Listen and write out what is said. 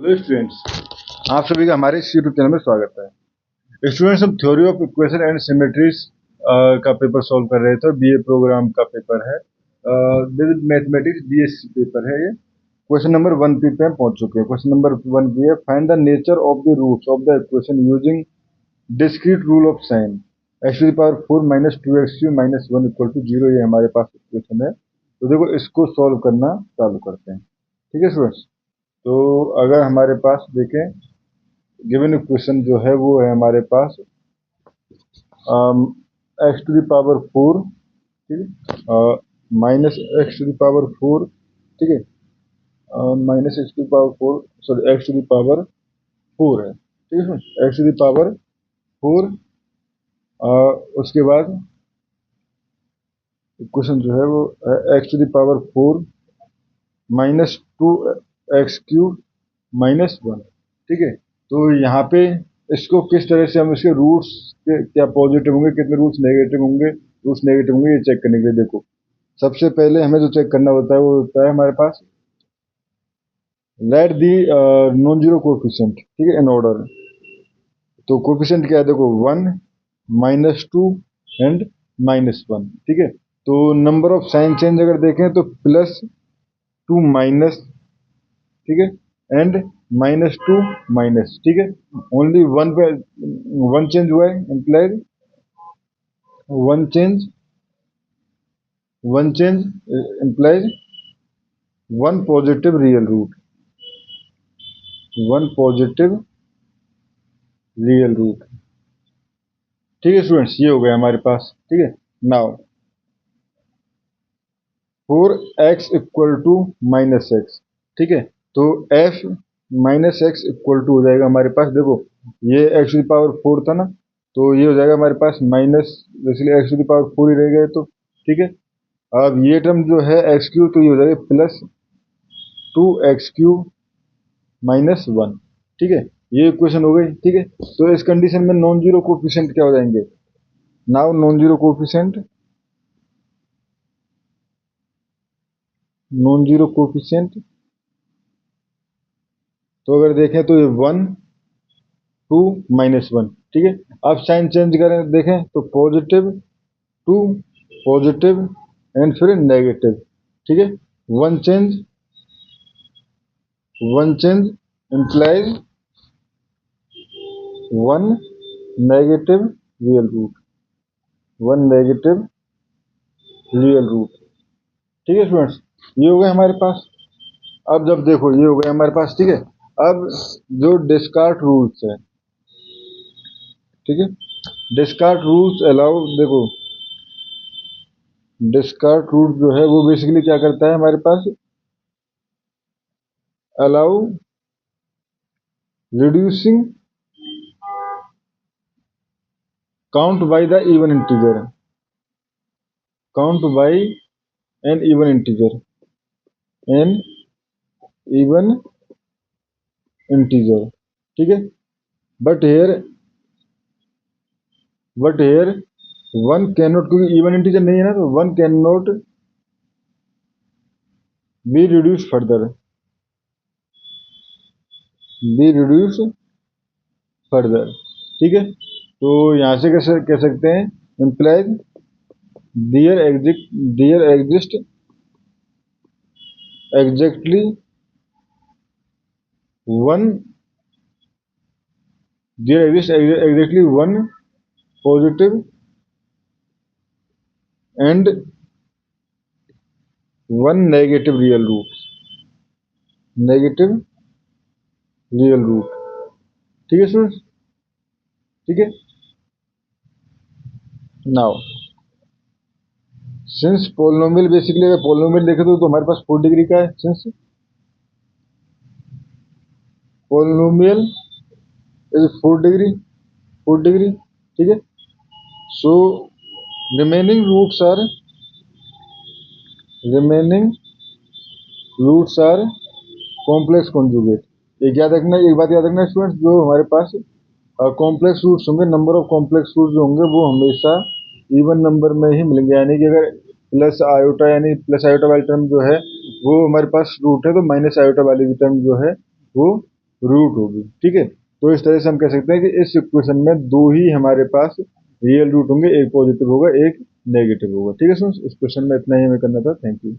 Hello students, आप सभी का हमारे इस यूट्यूब चैनल में स्वागत है। स्टूडेंट्स, हम theory of equation and symmetries का पेपर सॉल्व कर रहे थे। बीए प्रोग्राम का पेपर है, मैथमेटिक्स बीएससी पेपर है ये। क्वेश्चन नंबर 1 पे हम पहुंच चुके हैं। क्वेश्चन नंबर 1 है, find the nature of the roots of the equation using discrete rule of sign x to the power 4 minus 2x³ minus 1 equal to 0। ये हमारे पास इक्वेशन है। तो देखो, इसको सॉल्व करना चालू करते हैं। ठीक है स्टूडेंट्स, तो अगर हमारे पास देखें गिवन इक्वेशन जो है वो है हमारे पास x to the power 4, ठीक है, minus x to the power 4, ठीक है, minus x to power 4, sorry x to the power 4 है, ठीक है, एक्स टू द पावर 4। उसके बाद इक्वेशन जो है वो x to the power 4 minus 2x³ minus 1, ठीक है। तो यहाँ पे इसको किस तरह से हम इसके रूट्स के क्या पॉजिटिव होंगे, कितने रूट्स नेगेटिव होंगे, रूट्स नेगेटिव होंगे, ये चेक करने के लिए देखो, सबसे पहले हमें जो चेक करना होता है वो होता है हमारे पास let the non zero coefficient, ठीक है, इन ऑर्डर। तो कोफिशिएंट क्या है, देखो 1 -2 एंड -1, ठीक है। तो नंबर ऑफ साइन चेंज अगर देखें तो +2 माइनस, ठीक है, एंड -2 माइनस, ठीक है। ओनली वन पे वन चेंज हुआ है, implied one change implies one positive real root, one positive real root, ठीक है स्टूडेंट्स, ये हो गया हमारे पास, ठीक है। नाउ 4x = -x, ठीक है। तो f -x = हो जाएगा हमारे पास, देखो ये x to the power 4 था ना, तो ये हो जाएगा हमारे पास माइनस, इसलिए x to the power 4 ही रह गए, तो ठीक है। अब ये टर्म जो है x³, तो ये हो जाएगा +2x³ -1, ठीक है। ये इक्वेशन हो गई, ठीक है। तो इस कंडीशन में नॉन जीरो कोफिशिएंट क्या हो जाएंगे, नाउ नॉन जीरो कोफिशिएंट, तो अगर देखें तो ये 1 2 -1, ठीक है। अब साइन चेंज करें, देखें तो +2 पॉजिटिव एंड फिर नेगेटिव, ठीक है। One change implies one negative real root, one negative real root, ठीक है स्टूडेंट्स, ये हो गया हमारे पास। अब जब देखो ये हो गया हमारे पास, ठीक है। अब जो डिस्कार्ट रूल्स है, ठीक है, डिस्कार्ट रूल्स अलाउ, देखो डिस्कार्ट रूल जो है वो बेसिकली क्या करता है हमारे पास, allow reducing count by the even integer, count by an even integer, an even integer, ठीक है। But here one can not, क्योंकि इवन इंटीजर नहीं है ना, तो one can not be reduce further, ठीक है। तो यहां से कैसे कह सकते हैं, implies there exist exactly one positive and one negative real root, ठीक है स्टूडेंट्स, ठीक है। नाउ सिंस पोलिनोमियल, बेसिकली अगर पोलिनोमियल देखे तो हमारे पास 4 डिग्री का है, सिंस पोलिनोमियल इज 4 डिग्री, ठीक है। So remaining roots are complex conjugate. एक बात याद रखना स्टूडेंट्स, जो हमारे पास कॉम्प्लेक्स रूट्स होंगे, नंबर ऑफ कॉम्प्लेक्स रूट्स जो होंगे वो हमेशा इवन नंबर में ही मिलेंगे, यानी कि अगर प्लस आयोटा वाली टर्म जो है वो हमारे पास रूट है, तो माइनस आयोटा वाली टर्म जो है वो रूट होगी, ठीक है। तो इस तरह से हम कह सकते हैं कि इस इक्वेशन में दो ही हमारे पास रियल रूट होंगे, एक पॉजिटिव होगा एक नेगेटिव होगा, ठीक है। इस क्वेश्चन में इतना ही हमें करना था। Thank you.